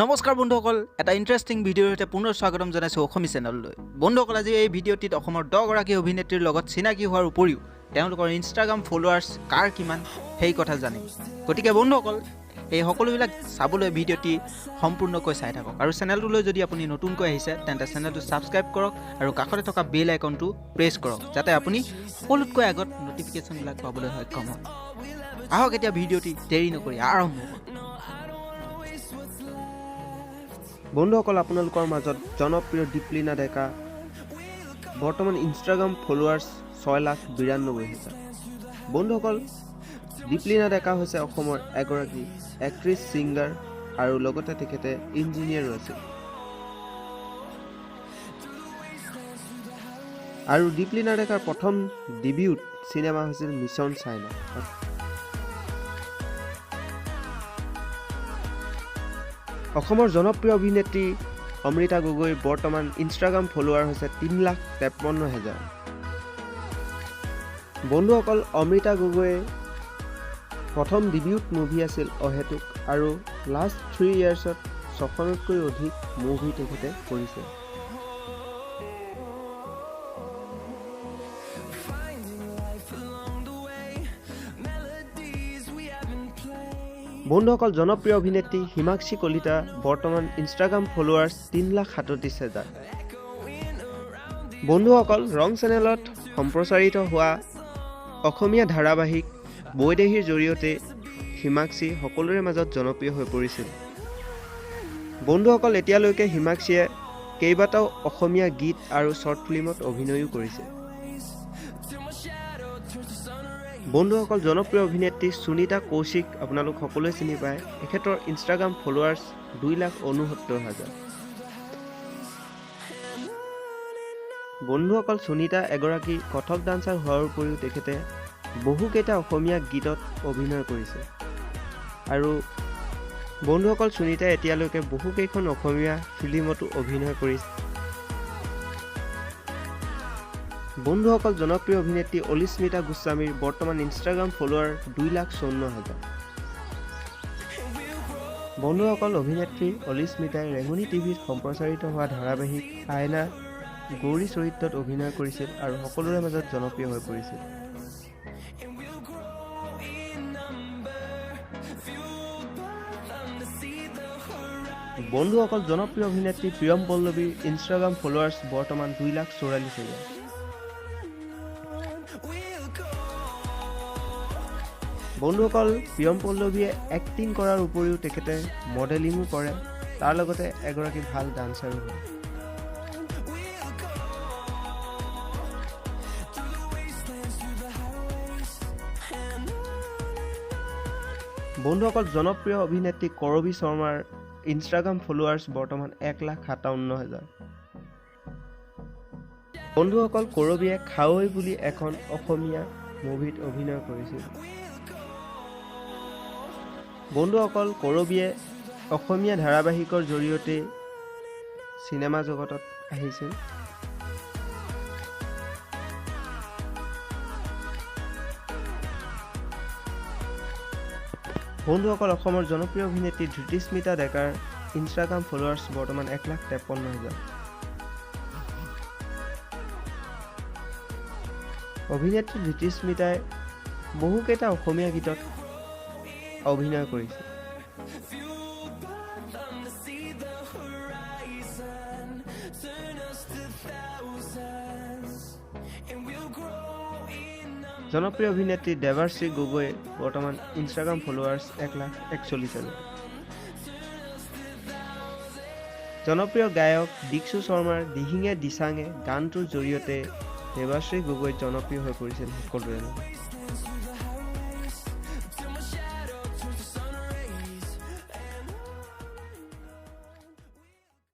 নমস্কাৰ বন্ধুসকল, এটা ইণ্টাৰেষ্টিং ভিডিঅ'ৰ সৈতে পুনৰ স্বাগতম জনাইছোঁ অসমী চেনেললৈ। বন্ধুসকল, আজি এই ভিডিঅ'টিত অসমৰ 10 গৰাকী অভিনেত্ৰীৰ লগত চিনাকি হোৱাৰ উপৰিও তেওঁলোকৰ ইনষ্টাগ্ৰাম ফলোৱাৰ্ছ কাৰ কিমান সেই কথা জানিম। গতিকে বন্ধুসকল, এই সকলোবিলাক চাবলৈ ভিডিঅ'টি সম্পূৰ্ণকৈ চাই থাকক আৰু চেনেলটোলৈ যদি আপুনি নতুনকৈ আহিছে তেন্তে চেনেলটো ছাবস্ক্ৰাইব কৰক আৰু কাষতে থকা বেল আইকনটো প্ৰেছ কৰক যাতে আপুনি সকলোতকৈ আগত ন'টিফিকেশ্যনবিলাক পাবলৈ সক্ষম হয়। আহক এতিয়া ভিডিঅ'টি দেৰি নকৰি আৰম্ভ কৰোঁ। বন্ধুসকল, আপোনালোকৰ মাজত জনপ্ৰিয় দীপলিনা ডেকা বৰ্তমান ইনষ্টাগ্ৰাম ফলোৱাৰ্ছ 6,92,000। বন্ধুসকল, দীপলিনা ডেকা হৈছে অসমৰ এগৰাকী এক্ট্ৰেছ, ছিংগাৰ আৰু লগতে তেখেতে ইঞ্জিনিয়াৰো আছিল। আৰু দীপলিনা ডেকাৰ প্ৰথম ডেবিউট চিনেমা হৈছিল মিছন চাইনা। অসমৰ জনপ্ৰিয় অভিনেত্ৰী অমৃতা গগৈৰ বৰ্তমান ইনষ্টাগ্ৰাম ফলোৱাৰ হৈছে 3,53,000। বন্ধুসকল, অমৃতা গগৈৰ প্ৰথম ডেবিউট মুভি আছিল অহেতুক আৰু লাষ্ট 3 ইয়াৰ্ছত 6খনতকৈ অধিক মুভি তেখেতে কৰিছে। বন্ধুসকল, জনপ্ৰিয় অভিনেত্ৰী হিমাক্ষী কলিতা বৰ্তমান ইনষ্টাগ্ৰাম ফলোৱাৰ্ছ 3,37,000। বন্ধুসকল, ৰং চেনেলত সম্প্ৰচাৰিত হোৱা অসমীয়া ধাৰাবাহিক বৈদেহীৰ জৰিয়তে হিমাক্ষী সকলোৰে মাজত জনপ্ৰিয় হৈ পৰিছিল। বন্ধুসকল, এতিয়ালৈকে হিমাক্ষীয়ে কেইবাটাও অসমীয়া গীত আৰু শ্বৰ্ট ফিল্মত অভিনয়ো কৰিছে। বন্ধুসকল, জনপ্ৰিয় অভিনেত্ৰী সুনিতা কৌশিক আপোনালোক সকলোৱে চিনি পায়। এখেতৰ ইনষ্টাগ্ৰাম ফলোৱাৰ্ছ 2,69,000। বন্ধুসকল, সুনিতা এগৰাকী কথক ডান্সাৰ হোৱাৰ উপৰিও তেখেতে বহুকেইটা অসমীয়া গীতত অভিনয় কৰিছে। আৰু বন্ধুসকল, সুনিতাই এতিয়ালৈকে বহুকেইখন অসমীয়া ফিল্মতো অভিনয় কৰিছে। বন্ধুসকল, জনপ্ৰিয় অভিনেত্ৰী অলিস্মিতা গোস্বামীৰ বৰ্তমান ইনষ্টাগ্ৰাম ফলোৱাৰ 2,54,000। বন্ধুসকল, অভিনেত্ৰী অলিস্মিতাই ৰেঙনি টিভিত সম্প্ৰচাৰিত হোৱা ধাৰাবাহিক আইনা গৌৰী চৰিত্ৰত অভিনয় কৰিছিল আৰু সকলোৰে মাজত জনপ্ৰিয় হৈ পৰিছিল। বন্ধুসকল, জনপ্ৰিয় অভিনেত্ৰী প্ৰিয়ম পল্লৱীৰ ইনষ্টাগ্ৰাম ফলোৱাৰ্ছ বৰ্তমান 2,44,000। বন্ধুসকল, প্ৰিয়ম পল্লৱীয়ে এক্টিং কৰাৰ উপৰিও তেখেতে মডেলিঙো কৰে, তাৰ লগতে এগৰাকী ভাল ডান্সাৰো হয়। বন্ধুসকল, জনপ্ৰিয় অভিনেত্ৰী কৰবী শৰ্মাৰ ইনষ্টাগ্ৰাম ফলোৱাৰ্ছ বৰ্তমান 1,57,000। বন্ধুসকল, কৰবীয়ে খাৱৈ বুলি এখন অসমীয়া মুভিত অভিনয় কৰিছিল। বন্ধুসকল, কৰবীয়ে অসমীয়া ধাৰাবাহিকৰ জৰিয়তে চিনেমা জগতত আহিছিল। বন্ধুসকল, অসমৰ জনপ্ৰিয় অভিনেত্ৰী ধৃতিস্মিতা ডেকাৰ ইনষ্টাগ্ৰাম ফলোৱাৰ্ছ বৰ্তমান 1,53,000। অভিনেত্ৰী ধৃতিস্মিতাই বহুকেইটা অসমীয়া গীতত অভিনয় কৰিছে। জনপ্ৰিয় অভিনেত্ৰী দেৱাশ্ৰী গগৈয়ে বৰ্তমান ইনষ্টাগ্ৰাম ফলোৱাৰ্ছ 1,41,000। জনপ্ৰিয় গায়ক দীক্ষু শৰ্মাৰ দিহিঙে দিচাঙে গানটোৰ জৰিয়তে দেৱাশ্ৰী গগৈ জনপ্ৰিয় হৈ পৰিছিল সকলোৰে মাজত।